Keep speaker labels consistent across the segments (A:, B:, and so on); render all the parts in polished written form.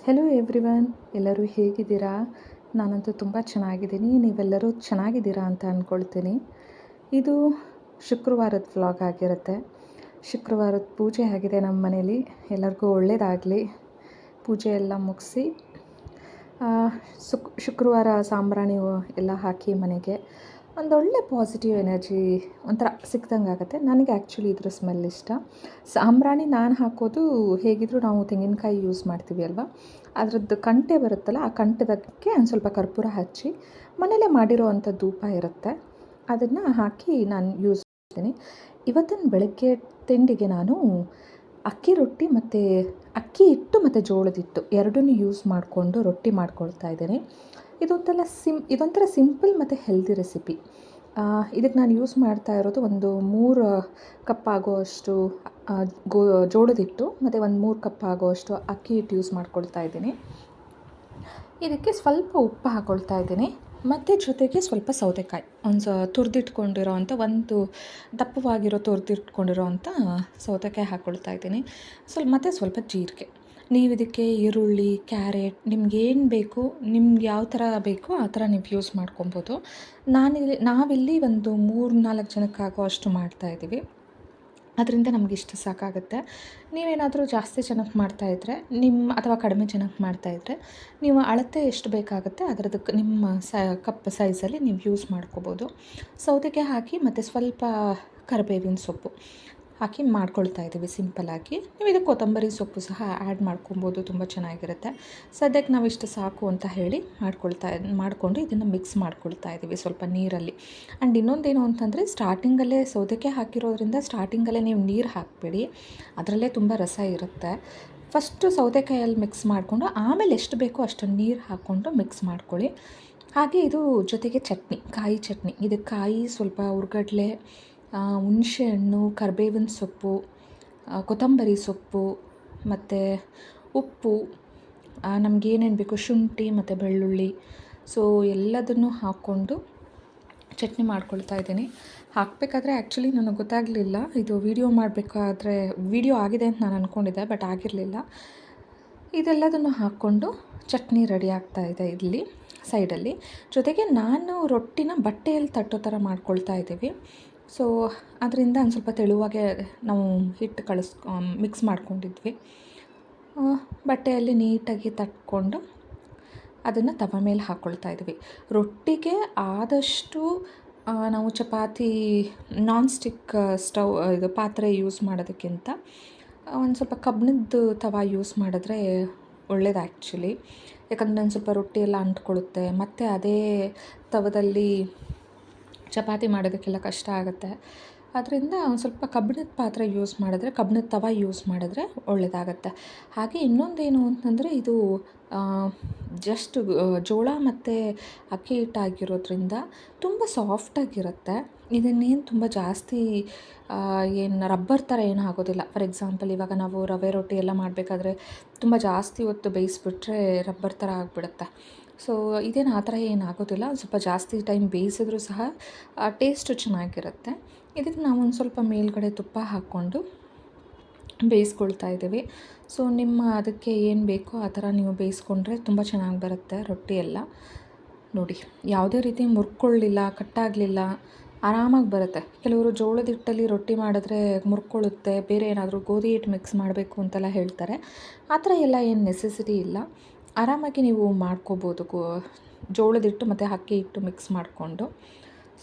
A: Hello everyone, ಎಲ್ಲರೂ ಹೇಗಿದ್ದೀರಾ? ನಾನಂತೂ ತುಂಬ ಚೆನ್ನಾಗಿದ್ದೀನಿ. ನೀವೆಲ್ಲರೂ ಚೆನ್ನಾಗಿದ್ದೀರಾ ಅಂತ ಅಂದ್ಕೊಳ್ತೀನಿ. ಇದು ಶುಕ್ರವಾರದ ವ್ಲಾಗ್ ಆಗಿರುತ್ತೆ. ಶುಕ್ರವಾರದ ಪೂಜೆ ಆಗಿದೆ ನಮ್ಮ ಮನೇಲಿ. ಎಲ್ಲರಿಗೂ ಒಳ್ಳೆಯದಾಗಲಿ. ಪೂಜೆ ಎಲ್ಲ ಮುಗಿಸಿ ಶುಕ್ರವಾರ ಸಾಂಬ್ರಾಣಿ ಎಲ್ಲ ಹಾಕಿ ಮನೆಗೆ ಒಂದೊಳ್ಳೆ ಪಾಸಿಟಿವ್ ಎನರ್ಜಿ ಒಂಥರ ಸಿಕ್ದಂಗೆ ಆಗುತ್ತೆ. ನನಗೆ ಆ್ಯಕ್ಚುಲಿ ಇದ್ರ ಸ್ಮೆಲ್ ಇಷ್ಟ. ಸಾಂಬ್ರಾಣಿ ನಾನು ಹಾಕೋದು ಹೇಗಿದ್ದರೂ ನಾವು ತೆಂಗಿನಕಾಯಿ ಯೂಸ್ ಮಾಡ್ತೀವಿ ಅಲ್ವಾ, ಅದರದ್ದು ಕಂಟೆ ಬರುತ್ತಲ್ಲ, ಆ ಕಂಟದಕ್ಕೆ ಒಂದು ಸ್ವಲ್ಪ ಕರ್ಪೂರ ಹಚ್ಚಿ ಮನೇಲೇ ಮಾಡಿರೋ ಅಂಥ ಧೂಪ ಇರುತ್ತೆ, ಅದನ್ನು ಹಾಕಿ ನಾನು ಯೂಸ್ ಮಾಡ್ತೀನಿ. ಇವತ್ತಿನ ಬೆಳಗ್ಗೆ ತಿಂಡಿಗೆ ನಾನು ಅಕ್ಕಿ ರೊಟ್ಟಿ ಮತ್ತು ಅಕ್ಕಿ ಹಿಟ್ಟು ಮತ್ತು ಜೋಳದ ಹಿಟ್ಟು ಎರಡನ್ನೂ ಯೂಸ್ ಮಾಡಿಕೊಂಡು ರೊಟ್ಟಿ ಮಾಡ್ಕೊಳ್ತಾ ಇದ್ದೀನಿ. ಇದೊಂಥರ ಸಿಂಪಲ್ ಮತ್ತು ಹೆಲ್ದಿ ರೆಸಿಪಿ. ಇದಕ್ಕೆ ನಾನು ಯೂಸ್ ಮಾಡ್ತಾ ಇರೋದು ಒಂದು 3 ಕಪ್ ಆಗುವಷ್ಟು ಜೋಳದ ಹಿಟ್ಟು ಮತ್ತು ಒಂದು 3 ಕಪ್ ಆಗುವಷ್ಟು ಅಕ್ಕಿ ಹಿಟ್ಟು ಯೂಸ್ ಮಾಡ್ಕೊಳ್ತಾ ಇದ್ದೀನಿ. ಇದಕ್ಕೆ ಸ್ವಲ್ಪ ಉಪ್ಪು ಹಾಕ್ಕೊಳ್ತಾ ಇದ್ದೀನಿ ಮತ್ತು ಜೊತೆಗೆ ಸ್ವಲ್ಪ ಸೌತೆಕಾಯಿ, ಒಂದು ದಪ್ಪವಾಗಿರೋ ತುರಿದಿಟ್ಕೊಂಡಿರೋ ಅಂಥ ಸೌತೆಕಾಯಿ ಹಾಕ್ಕೊಳ್ತಾ ಇದ್ದೀನಿ. ಮತ್ತು ಸ್ವಲ್ಪ ಜೀರಿಗೆ. ನೀವು ಇದಕ್ಕೆ ಈರುಳ್ಳಿ, ಕ್ಯಾರೆಟ್, ನಿಮ್ಗೇನು ಬೇಕು, ನಿಮ್ಗೆ ಯಾವ ಥರ ಬೇಕೋ ಆ ಥರ ನೀವು ಯೂಸ್ ಮಾಡ್ಕೊಬೋದು. ನಾವಿಲ್ಲಿ ಒಂದು 3-4 ಜನಕ್ಕಾಗೋ ಅಷ್ಟು ಮಾಡ್ತಾಯಿದ್ದೀವಿ. ಅದರಿಂದ ನಮಗೆ ಇಷ್ಟು ಸಾಕಾಗುತ್ತೆ. ನೀವೇನಾದರೂ ಜಾಸ್ತಿ ಜನಕ್ಕೆ ಮಾಡ್ತಾಯಿದ್ರೆ ಅಥವಾ ಕಡಿಮೆ ಜನಕ್ಕೆ ಮಾಡ್ತಾಯಿದ್ರೆ ನೀವು ಅಳತೆ ಎಷ್ಟು ಬೇಕಾಗುತ್ತೆ ಅದರದಕ್ಕೆ ನಿಮ್ಮ ಕಪ್ ಸೈಜಲ್ಲಿ ನೀವು ಯೂಸ್ ಮಾಡ್ಕೋಬೋದು. ಸೌತೆಕಾಯಿ ಹಾಕಿ ಮತ್ತು ಸ್ವಲ್ಪ ಕರಿಬೇವಿನ ಸೊಪ್ಪು ಹಾಕಿ ಮಾಡ್ಕೊಳ್ತಾ ಇದ್ದೀವಿ ಸಿಂಪಲ್ಲಾಗಿ. ನೀವು ಇದಕ್ಕೆ ಕೊತ್ತಂಬರಿ ಸೊಪ್ಪು ಸಹ ಆ್ಯಡ್ ಮಾಡ್ಕೊಬೋದು, ತುಂಬ ಚೆನ್ನಾಗಿರುತ್ತೆ. ಸದ್ಯಕ್ಕೆ ನಾವು ಇಷ್ಟು ಸಾಕು ಅಂತ ಹೇಳಿ ಮಾಡಿಕೊಂಡು ಇದನ್ನು ಮಿಕ್ಸ್ ಮಾಡ್ಕೊಳ್ತಾ ಇದ್ದೀವಿ ಸ್ವಲ್ಪ ನೀರಲ್ಲಿ. ಆ್ಯಂಡ್ ಇನ್ನೊಂದೇನು ಅಂತಂದರೆ, ಸ್ಟಾರ್ಟಿಂಗಲ್ಲೇ ಸೌತೆಕಾಯಿ ಹಾಕಿರೋದ್ರಿಂದ ಸ್ಟಾರ್ಟಿಂಗಲ್ಲೇ ನೀವು ನೀರು ಹಾಕಬೇಡಿ, ಅದರಲ್ಲೇ ತುಂಬ ರಸ ಇರುತ್ತೆ. ಫಸ್ಟು ಸೌತೆಕಾಯಲ್ಲಿ ಮಿಕ್ಸ್ ಮಾಡಿಕೊಂಡು ಆಮೇಲೆ ಎಷ್ಟು ಬೇಕೋ ಅಷ್ಟು ನೀರು ಹಾಕ್ಕೊಂಡು ಮಿಕ್ಸ್ ಮಾಡ್ಕೊಳ್ಳಿ. ಹಾಗೆ ಇದು ಜೊತೆಗೆ ಕಾಯಿ ಚಟ್ನಿ. ಇದಕ್ಕೆ ಕಾಯಿ, ಸ್ವಲ್ಪ ಹುರ್ಗಡ್ಲೆ, ಹುಣಸೆ ಹಣ್ಣು, ಕರಿಬೇವಿನ ಸೊಪ್ಪು, ಕೊತ್ತಂಬರಿ ಸೊಪ್ಪು ಮತ್ತು ಉಪ್ಪು, ನಮಗೇನೇನು ಬೇಕು, ಶುಂಠಿ ಮತ್ತು ಬೆಳ್ಳುಳ್ಳಿ, ಸೊ ಎಲ್ಲದನ್ನು ಹಾಕ್ಕೊಂಡು ಚಟ್ನಿ ಮಾಡ್ಕೊಳ್ತಾ ಇದ್ದೀನಿ. ಹಾಕಬೇಕಾದ್ರೆ ಆ್ಯಕ್ಚುಲಿ ನನಗೆ ಗೊತ್ತಾಗಲಿಲ್ಲ, ಇದು ವಿಡಿಯೋ ಆಗಿದೆ ಅಂತ ನಾನು ಅಂದ್ಕೊಂಡಿದ್ದೆ, ಬಟ್ ಆಗಿರಲಿಲ್ಲ. ಇದೆಲ್ಲದನ್ನು ಹಾಕ್ಕೊಂಡು ಚಟ್ನಿ ರೆಡಿ ಆಗ್ತಾಯಿದೆ ಇಲ್ಲಿ ಸೈಡಲ್ಲಿ. ಜೊತೆಗೆ ನಾನು ರೊಟ್ಟಿನ ಬಟ್ಟೆಯಲ್ಲಿ ತಟ್ಟೋ ಥರ ಮಾಡ್ಕೊಳ್ತಾ ಇದ್ದೀವಿ. ಸೊ ಅದರಿಂದ ಒಂದು ಸ್ವಲ್ಪ ತೆಳುವಾಗೆ ನಾವು ಹಿಟ್ಟು ಮಿಕ್ಸ್ ಮಾಡ್ಕೊಂಡಿದ್ವಿ. ಬಟ್ಟೆಯಲ್ಲಿ ನೀಟಾಗಿ ತಟ್ಕೊಂಡು ಅದನ್ನು ತವ ಮೇಲೆ ಹಾಕ್ಕೊಳ್ತಾ ಇದ್ವಿ. ರೊಟ್ಟಿಗೆ ಆದಷ್ಟು ನಾವು ಚಪಾತಿ ನಾನ್ ಸ್ಟಿಕ್ ಪಾತ್ರೆ ಯೂಸ್ ಮಾಡೋದಕ್ಕಿಂತ ಒಂದು ಸ್ವಲ್ಪ ಕಬ್ಬಿಣದ್ದು ತವ ಯೂಸ್ ಮಾಡಿದ್ರೆ ಒಳ್ಳೇದು ಆ್ಯಕ್ಚುಲಿ. ಯಾಕಂದರೆ ಒಂದು ಸ್ವಲ್ಪ ರೊಟ್ಟಿ ಎಲ್ಲ ಅಂಟ್ಕೊಳ್ಳುತ್ತೆ, ಮತ್ತು ಅದೇ ತವದಲ್ಲಿ ಚಪಾತಿ ಮಾಡೋದಕ್ಕೆಲ್ಲ ಕಷ್ಟ ಆಗುತ್ತೆ. ಅದರಿಂದ ಒಂದು ಸ್ವಲ್ಪ ಕಬ್ಬಿಣದ ತವ ಯೂಸ್ ಮಾಡಿದ್ರೆ ಒಳ್ಳೆಯದಾಗತ್ತೆ. ಹಾಗೆ ಇನ್ನೊಂದೇನು ಅಂತಂದರೆ, ಇದು ಜಸ್ಟ್ ಜೋಳ ಮತ್ತು ಅಕ್ಕಿ ಹಿಟ್ಟಾಗಿರೋದ್ರಿಂದ ತುಂಬ ಸಾಫ್ಟಾಗಿರುತ್ತೆ. ಇದನ್ನೇನು ತುಂಬ ಜಾಸ್ತಿ ರಬ್ಬರ್ ಥರ ಏನು ಆಗೋದಿಲ್ಲ. ಫಾರ್ ಎಕ್ಸಾಂಪಲ್, ಇವಾಗ ನಾವು ರವೆ ರೊಟ್ಟಿ ಎಲ್ಲ ಮಾಡಬೇಕಾದ್ರೆ ತುಂಬ ಜಾಸ್ತಿ ಹೊತ್ತು ಬೇಯಿಸ್ಬಿಟ್ರೆ ರಬ್ಬರ್ ಥರ ಆಗಿಬಿಡುತ್ತೆ. ಸೊ ಇದೇನು ಆ ಥರ ಏನಾಗೋದಿಲ್ಲ. ಸ್ವಲ್ಪ ಜಾಸ್ತಿ ಟೈಮ್ ಬೇಯಿಸಿದ್ರೂ ಸಹ ಟೇಸ್ಟು ಚೆನ್ನಾಗಿರುತ್ತೆ. ಇದಕ್ಕೆ ನಾವು ಒಂದು ಸ್ವಲ್ಪ ಮೇಲ್ಗಡೆ ತುಪ್ಪ ಹಾಕ್ಕೊಂಡು ಬೇಯಿಸ್ಕೊಳ್ತಾ ಇದ್ದೀವಿ. ಸೊ ಅದಕ್ಕೆ ಏನು ಬೇಕೋ ಆ ಥರ ನೀವು ಬೇಯಿಸ್ಕೊಂಡ್ರೆ ತುಂಬ ಚೆನ್ನಾಗಿ ಬರುತ್ತೆ ರೊಟ್ಟಿ ಎಲ್ಲ. ನೋಡಿ, ಯಾವುದೇ ರೀತಿ ಮುರ್ಕೊಳ್ಳಿಲ್ಲ, ಕಟ್ಟಾಗಲಿಲ್ಲ, ಆರಾಮಾಗಿ ಬರುತ್ತೆ. ಕೆಲವರು ಜೋಳದ ಹಿಟ್ಟಲ್ಲಿ ರೊಟ್ಟಿ ಮಾಡಿದ್ರೆ ಮುರ್ಕೊಳ್ಳುತ್ತೆ, ಬೇರೆ ಏನಾದರೂ ಗೋಧಿ ಹಿಟ್ಟು ಮಿಕ್ಸ್ ಮಾಡಬೇಕು ಅಂತೆಲ್ಲ ಹೇಳ್ತಾರೆ. ಆ ಥರ ಎಲ್ಲ ಏನು ನೆಸೆಸಿಟಿ ಇಲ್ಲ. ಆರಾಮಾಗಿ ನೀವು ಮಾಡ್ಕೋಬೋದು ಜೋಳದ ಹಿಟ್ಟು ಮತ್ತು ಅಕ್ಕಿ ಹಿಟ್ಟು ಮಿಕ್ಸ್ ಮಾಡಿಕೊಂಡು.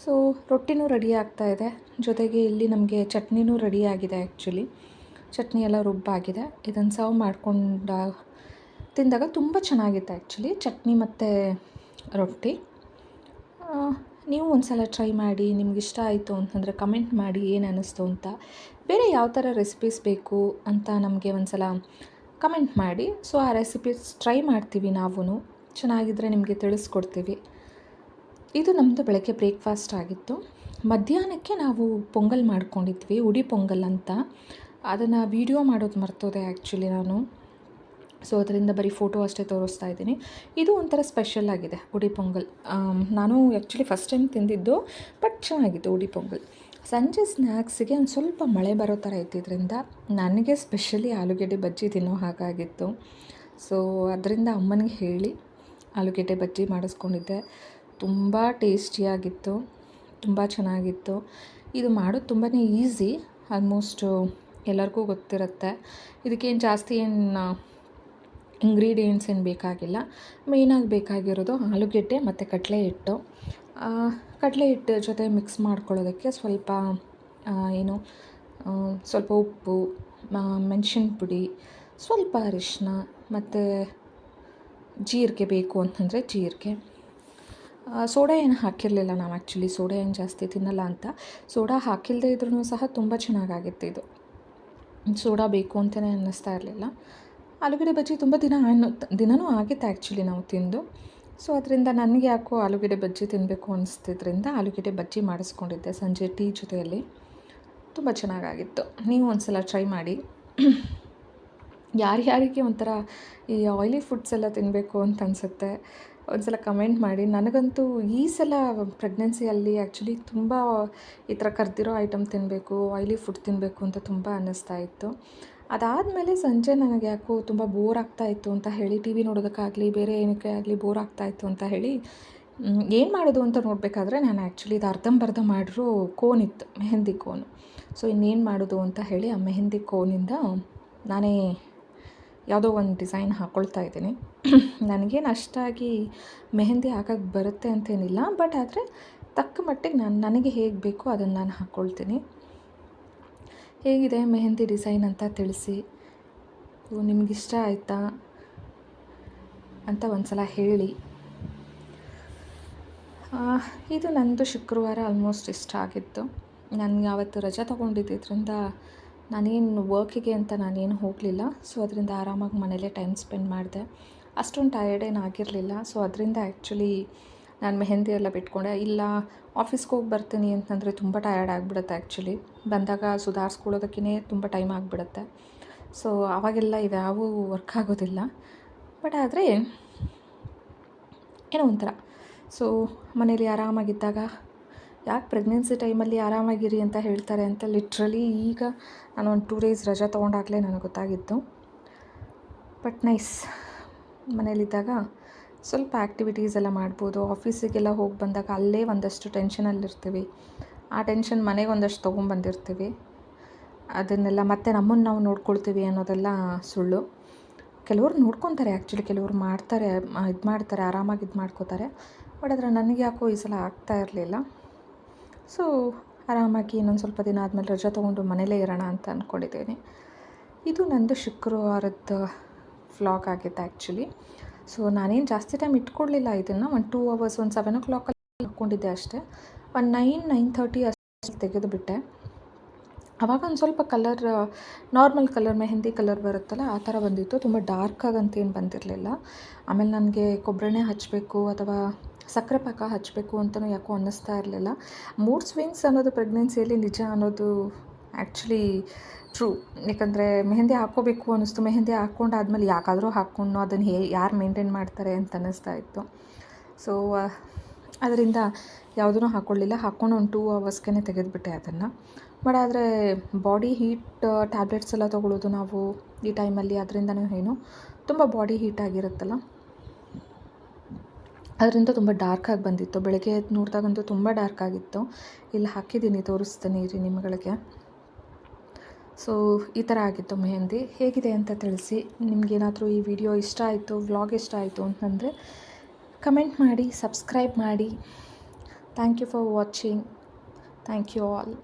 A: ಸೊ ರೊಟ್ಟಿನೂ ರೆಡಿ ಆಗ್ತಾಯಿದೆ. ಜೊತೆಗೆ ಇಲ್ಲಿ ನಮಗೆ ಚಟ್ನಿನೂ ರೆಡಿ ಆಗಿದೆ. ಆ್ಯಕ್ಚುಲಿ ಚಟ್ನಿ ಎಲ್ಲ ರುಬ್ಬಾಗಿದೆ. ಇದನ್ನು ಸರ್ವ್ ಮಾಡ್ಕೊಂಡು ತಿಂದಾಗ ತುಂಬ ಚೆನ್ನಾಗಿತ್ತು ಆ್ಯಕ್ಚುಲಿ, ಚಟ್ನಿ ಮತ್ತು ರೊಟ್ಟಿ. ನೀವು ಒಂದು ಸಲ ಟ್ರೈ ಮಾಡಿ. ನಿಮ್ಗೆ ಇಷ್ಟ ಆಯಿತು ಅಂತಂದರೆ ಕಮೆಂಟ್ ಮಾಡಿ ಏನು ಅನ್ನಿಸ್ತು ಅಂತ. ಬೇರೆ ಯಾವ ಥರ ರೆಸಿಪೀಸ್ ಬೇಕು ಅಂತ ನಮಗೆ ಒಂದು ಸಲ ಕಮೆಂಟ್ ಮಾಡಿ. ಸೊ ಆ ರೆಸಿಪೀಸ್ ಟ್ರೈ ಮಾಡ್ತೀವಿ ನಾವು. ಚೆನ್ನಾಗಿದ್ದರೆ ನಿಮಗೆ ತಿಳಿಸ್ಕೊಡ್ತೀವಿ. ಇದು ನಮ್ಮದು ಬೆಳಗ್ಗೆ ಬ್ರೇಕ್ಫಾಸ್ಟ್ ಆಗಿತ್ತು. ಮಧ್ಯಾಹ್ನಕ್ಕೆ ನಾವು ಪೊಂಗಲ್ ಮಾಡ್ಕೊಂಡಿದ್ವಿ, ಉಡಿ ಪೊಂಗಲ್ ಅಂತ. ಅದನ್ನು ವೀಡಿಯೋ ಮಾಡೋದು ಮರ್ತೋದೆ ಆ್ಯಕ್ಚುಲಿ ನಾನು. ಸೊ ಅದರಿಂದ ಬರೀ ಫೋಟೋ ಅಷ್ಟೇ ತೋರಿಸ್ತಾ ಇದ್ದೀನಿ. ಇದು ಒಂಥರ ಸ್ಪೆಷಲ್ ಆಗಿದೆ ಉಡಿ ಪೊಂಗಲ್. ನಾನು ಆ್ಯಕ್ಚುಲಿ ಫಸ್ಟ್ ಟೈಮ್ ತಿಂದಿದ್ದು, ಬಟ್ ಚೆನ್ನಾಗಿತ್ತು ಉಡಿ ಪೊಂಗಲ್. ಸಂಜೆ ಸ್ನ್ಯಾಕ್ಸಿಗೆ ಒಂದು ಸ್ವಲ್ಪ ಮಳೆ ಬರೋ ಥರ ಇದ್ದಿದ್ದರಿಂದ ನನಗೆ ಸ್ಪೆಷಲಿ ಆಲೂಗೆಡ್ಡೆ ಬಜ್ಜಿ ತಿನ್ನೋ ಹಾಗಾಗಿತ್ತು. ಸೊ ಅದರಿಂದ ಅಮ್ಮನಿಗೆ ಹೇಳಿ ಆಲೂಗೆಡ್ಡೆ ಬಜ್ಜಿ ಮಾಡಿಸ್ಕೊಂಡಿದ್ದೆ. ತುಂಬ ಟೇಸ್ಟಿಯಾಗಿತ್ತು, ತುಂಬ ಚೆನ್ನಾಗಿತ್ತು. ಇದು ಮಾಡೋದು ತುಂಬಾ ಈಸಿ, ಆಲ್ಮೋಸ್ಟು ಎಲ್ಲರಿಗೂ ಗೊತ್ತಿರುತ್ತೆ. ಇದಕ್ಕೇನು ಜಾಸ್ತಿ ಇಂಗ್ರೀಡಿಯೆಂಟ್ಸ್ ಏನು ಬೇಕಾಗಿಲ್ಲ. ಮೇಯ್ನಾಗಿ ಬೇಕಾಗಿರೋದು ಆಲೂಗೆಡ್ಡೆ ಮತ್ತು ಕಡಲೆ ಹಿಟ್ಟು. ಕಡಲೆ ಹಿಟ್ಟು ಜೊತೆ ಮಿಕ್ಸ್ ಮಾಡ್ಕೊಳ್ಳೋದಕ್ಕೆ ಸ್ವಲ್ಪ ಸ್ವಲ್ಪ ಉಪ್ಪು, ಮೆಣಸಿನ ಪುಡಿ, ಸ್ವಲ್ಪ ಅರಿಶಿನ ಮತ್ತು ಜೀರಿಗೆ ಬೇಕು ಅಂತಂದರೆ ಜೀರಿಗೆ. ಸೋಡಾ ಏನು ಹಾಕಿರಲಿಲ್ಲ ನಾವು, ಆ್ಯಕ್ಚುಲಿ ಸೋಡಾ ಏನು ಜಾಸ್ತಿ ತಿನ್ನಲ್ಲ ಅಂತ. ಸೋಡಾ ಹಾಕಿಲ್ಲದೆ ಇದ್ರೂ ಸಹ ತುಂಬ ಚೆನ್ನಾಗಾಗಿತ್ತು ಇದು. ಸೋಡಾ ಬೇಕು ಅಂತಲೇ ಅನ್ನಿಸ್ತಾ ಇರಲಿಲ್ಲ. ಆಲೂಗಡ್ಡೆ ಬಜ್ಜಿ ತುಂಬ ದಿನವೂ ಆಗಿತ್ತು ಆ್ಯಕ್ಚುಲಿ ನಾವು ತಿಂದು. ಸೊ ಅದರಿಂದ ನನಗೆ ಯಾಕೋ ಆಲೂಗಡ್ಡೆ ಬಜ್ಜಿ ತಿನ್ನಬೇಕು ಅನಿಸ್ತಿದ್ರಿಂದ ಆಲೂಗಡ್ಡೆ ಬಜ್ಜಿ ಮಾಡಿಸ್ಕೊಂಡಿದ್ದೆ ಸಂಜೆ ಟೀ ಜೊತೆಯಲ್ಲಿ. ತುಂಬ ಚೆನ್ನಾಗಾಗಿತ್ತು. ನೀವು ಒಂದು ಸಲ ಟ್ರೈ ಮಾಡಿ. ಯಾರ್ಯಾರಿಗೆ ಒಂಥರ ಈ ಆಯಿಲಿ ಫುಡ್ಸ್ ಎಲ್ಲ ತಿನ್ನಬೇಕು ಅಂತ ಅನಿಸುತ್ತೆ, ಒಂದು ಸಲ ಕಮೆಂಟ್ ಮಾಡಿ. ನನಗಂತೂ ಈ ಸಲ ಪ್ರೆಗ್ನೆನ್ಸಿಯಲ್ಲಿ ಆ್ಯಕ್ಚುಲಿ ತುಂಬ ಈ ಥರ ಕರ್ದಿರೋ ಐಟಮ್ ತಿನ್ನಬೇಕು, ಆಯಿಲಿ ಫುಡ್ ತಿನ್ನಬೇಕು ಅಂತ ತುಂಬ ಅನ್ನಿಸ್ತಾ ಇತ್ತು. ಅದಾದಮೇಲೆ ಸಂಜೆ ನನಗೆ ಯಾಕೋ ತುಂಬ ಬೋರ್ ಆಗ್ತಾಯಿತ್ತು ಅಂತ ಹೇಳಿ, ಟಿ ವಿ ನೋಡೋದಕ್ಕಾಗಲಿ ಬೇರೆ ಏನಕ್ಕೆ ಆಗಲಿ ಬೋರ್ ಆಗ್ತಾಯಿತ್ತು ಅಂತ ಹೇಳಿ ಏನು ಮಾಡೋದು ಅಂತ ನೋಡಬೇಕಾದ್ರೆ ನಾನು ಆ್ಯಕ್ಚುಲಿ ಇದು ಅರ್ಧಂಬರ್ಧ ಮಾಡಿರೋ ಕೋನಿತ್ತು, ಮೆಹಂದಿ ಕೋನು. ಸೊ ಇನ್ನೇನು ಮಾಡೋದು ಅಂತ ಹೇಳಿ ಆ ಮೆಹಂದಿ ಕೋನಿಂದ ನಾನೇ ಯಾವುದೋ ಒಂದು ಡಿಸೈನ್ ಹಾಕ್ಕೊಳ್ತಾ ಇದ್ದೀನಿ. ನನಗೇನು ಅಷ್ಟಾಗಿ ಮೆಹಂದಿ ಹಾಕೋಕ್ಕೆ ಬರುತ್ತೆ ಅಂತೇನಿಲ್ಲ, ಬಟ್ ಆದರೆ ತಕ್ಕ ಮಟ್ಟಿಗೆ ನನಗೆ ಹೇಗೆ ಬೇಕೋ ಅದನ್ನು ನಾನು ಹಾಕ್ಕೊಳ್ತೀನಿ. ಹೇಗಿದೆ ಮೆಹಂದಿ ಡಿಸೈನ್ ಅಂತ ತಿಳಿಸಿ. ನಿಮಗಿಷ್ಟ ಆಯಿತಾ ಅಂತ ಒಂದು ಸಲ ಹೇಳಿ. ಇದು ನನ್ನದು ಶುಕ್ರವಾರ ಆಲ್ಮೋಸ್ಟ್ ಇಷ್ಟ ಆಗಿತ್ತು. ನನಗೆ ಆವತ್ತು ರಜೆ ತೊಗೊಂಡಿದ್ದರಿಂದ ನಾನೇನು ವರ್ಕಿಗೆ ಅಂತ ನಾನೇನು ಹೋಗಲಿಲ್ಲ. ಸೊ ಅದರಿಂದ ಆರಾಮಾಗಿ ಮನೇಲೇ ಟೈಮ್ ಸ್ಪೆಂಡ್ ಮಾಡಿದೆ. ಅಷ್ಟೊಂದು ಟಯರ್ಡ್ ಏನು ಆಗಿರಲಿಲ್ಲ. ಸೊ ಅದರಿಂದ ಆ್ಯಕ್ಚುಲಿ ನಾನು ಮೆಹಂದಿ ಎಲ್ಲ ಬಿಟ್ಕೊಂಡೆ. ಇಲ್ಲ ಆಫೀಸ್ಗೆ ಹೋಗಿ ಬರ್ತೀನಿ ಅಂತಂದರೆ ತುಂಬ ಟಯರ್ಡ್ ಆಗಿಬಿಡುತ್ತೆ. ಆ್ಯಕ್ಚುಲಿ ಬಂದಾಗ ಸುಧಾರಿಸ್ಕೊಳ್ಳೋದಕ್ಕೇ ತುಂಬ ಟೈಮ್ ಆಗಿಬಿಡುತ್ತೆ. ಸೊ ಆವಾಗೆಲ್ಲ ಇವ್ಯಾವೂ ವರ್ಕ್ ಆಗೋದಿಲ್ಲ. ಬಟ್ ಆದರೆ ಏನೋ ಒಂಥರ. ಸೊ ಮನೇಲಿ ಆರಾಮಾಗಿದ್ದಾಗ, ಯಾಕೆ ಪ್ರೆಗ್ನೆನ್ಸಿ ಟೈಮಲ್ಲಿ ಆರಾಮಾಗಿರಿ ಅಂತ ಹೇಳ್ತಾರೆ ಅಂತ ಲಿಟ್ರಲಿ ಈಗ ನಾನು ಒಂದು 2 ಡೇಸ್ ರಜೆ ತೊಗೊಂಡಾಗಲೇ ನನಗೆ ಗೊತ್ತಾಗಿತ್ತು. ಬಟ್ ನೈಸ್, ಮನೇಲಿದ್ದಾಗ ಸ್ವಲ್ಪ ಆ್ಯಕ್ಟಿವಿಟೀಸ್ ಎಲ್ಲ ಮಾಡ್ಬೋದು. ಆಫೀಸಿಗೆಲ್ಲ ಹೋಗಿ ಬಂದಾಗ ಅಲ್ಲೇ ಒಂದಷ್ಟು ಟೆನ್ಷನಲ್ಲಿರ್ತೀವಿ. ಆ ಟೆನ್ಷನ್ ಮನೆಗೆ ಒಂದಷ್ಟು ತೊಗೊಂಬಂದಿರ್ತೀವಿ. ಅದನ್ನೆಲ್ಲ ಮತ್ತೆ ನಮ್ಮನ್ನು ನಾವು ನೋಡ್ಕೊಳ್ತೀವಿ ಅನ್ನೋದೆಲ್ಲ ಸುಳ್ಳು. ಕೆಲವರು ನೋಡ್ಕೊತಾರೆ ಆ್ಯಕ್ಚುಲಿ, ಕೆಲವರು ಮಾಡ್ತಾರೆ, ಆರಾಮಾಗಿ ಇದು ಮಾಡ್ಕೋತಾರೆ. ಬಟ್ ಆದರೆ ನನಗೆ ಯಾಕೋ ಈ ಸಲ ಆಗ್ತಾ ಇರಲಿಲ್ಲ. ಸೊ ಆರಾಮಾಗಿ ಇನ್ನೊಂದು ಸ್ವಲ್ಪ ದಿನ ಆದಮೇಲೆ ರಜೆ ತೊಗೊಂಡು ಮನೇಲೇ ಇರೋಣ ಅಂತ ಅಂದ್ಕೊಂಡಿದ್ದೀನಿ. ಇದು ನಂದು ಶುಕ್ರವಾರದ ವ್ಲಾಗ್ ಆಗಿತ್ತು ಆ್ಯಕ್ಚುಲಿ. ಸೊ ನಾನೇನು ಜಾಸ್ತಿ ಟೈಮ್ ಇಟ್ಕೊಳ್ಲಿಲ್ಲ ಇದನ್ನು. ಒಂದು 2 ಅವರ್ಸ್, ಒಂದು 7 o'clock ಹಾಕ್ಕೊಂಡಿದ್ದೆ ಅಷ್ಟೇ. ಒಂದು 9-9:30 ಅಷ್ಟು ತೆಗೆದುಬಿಟ್ಟೆ. ಆವಾಗ ಒಂದು ಸ್ವಲ್ಪ colour, normal colour, mehndi colour ಬರುತ್ತಲ್ಲ ಆ ಥರ ಬಂದಿತ್ತು. ತುಂಬ ಡಾರ್ಕಾಗಂತೇನು ಬಂದಿರಲಿಲ್ಲ. ಆಮೇಲೆ ನನಗೆ ಕೊಬ್ಬರೆಣ್ಣೆ ಹಚ್ಚಬೇಕು ಅಥವಾ ಸಕ್ಕರೆ ಪಾಕ ಹಚ್ಚಬೇಕು ಅಂತಲೂ ಯಾಕೋ ಅನ್ನಿಸ್ತಾ ಇರಲಿಲ್ಲ. ಮೂಡ್ ಸ್ವಿಂಗ್ಸ್ ಅನ್ನೋದು ಪ್ರೆಗ್ನೆನ್ಸಿಯಲ್ಲಿ ನಿಜ ಅನ್ನೋದು ಆ್ಯಕ್ಚುಲಿ ಟ್ರೂ. ಯಾಕಂದರೆ ಮೆಹಂದಿ ಹಾಕ್ಕೋಬೇಕು ಅನ್ನಿಸ್ತು. ಮೆಹಂದಿ ಹಾಕ್ಕೊಂಡಾದ್ಮೇಲೆ ಯಾಕಾದರೂ ಹಾಕ್ಕೊಂಡು ಅದನ್ನು ಯಾರು ಮೇಂಟೈನ್ ಮಾಡ್ತಾರೆ ಅಂತ ಅನ್ನಿಸ್ತಾ ಇತ್ತು. ಸೊ ಅದರಿಂದ ಯಾವುದೂ ಹಾಕ್ಕೊಳ್ಳಿಲ್ಲ. ಹಾಕ್ಕೊಂಡು ಒಂದು 2 ಅವರ್ಸ್ಗೆ ತೆಗೆದುಬಿಟ್ಟೆ ಅದನ್ನು. ಬಟ್ ಆದರೆ ಬಾಡಿ ಹೀಟ್ ಟ್ಯಾಬ್ಲೆಟ್ಸ್ ಎಲ್ಲ ತೊಗೊಳ್ಳೋದು ನಾವು ಈ ಟೈಮಲ್ಲಿ, ಅದರಿಂದನೂ ಏನು ತುಂಬ ಬಾಡಿ ಹೀಟ್ ಆಗಿರುತ್ತಲ್ಲ, ಅದರಿಂದ ತುಂಬ ಡಾರ್ಕಾಗಿ ಬಂದಿತ್ತು. ಬೆಳಗ್ಗೆ ಎದ್ದು ನೋಡಿದಾಗಂತೂ ತುಂಬ ಡಾರ್ಕ್ ಆಗಿತ್ತು. ಇಲ್ಲಿ ಹಾಕಿದ್ದೀನಿ, ತೋರಿಸ್ತೀನಿ ಇರಿ ನಿಮ್ಮಗಳಿಗೆ. ಸೊ ಈ ಥರ ಆಗಿತ್ತು ಮೆಹಂದಿ. ಹೇಗಿದೆ ಅಂತ ತಿಳಿಸಿ. ನಿಮಗೇನಾದರೂ ಈ ವಿಡಿಯೋ ಇಷ್ಟ ಆಯಿತು, ವ್ಲಾಗ್ ಇಷ್ಟ ಆಯಿತು ಅಂತಂದರೆ ಕಮೆಂಟ್ ಮಾಡಿ, ಸಬ್ಸ್ಕ್ರೈಬ್ ಮಾಡಿ. Thank you for watching. Thank you all.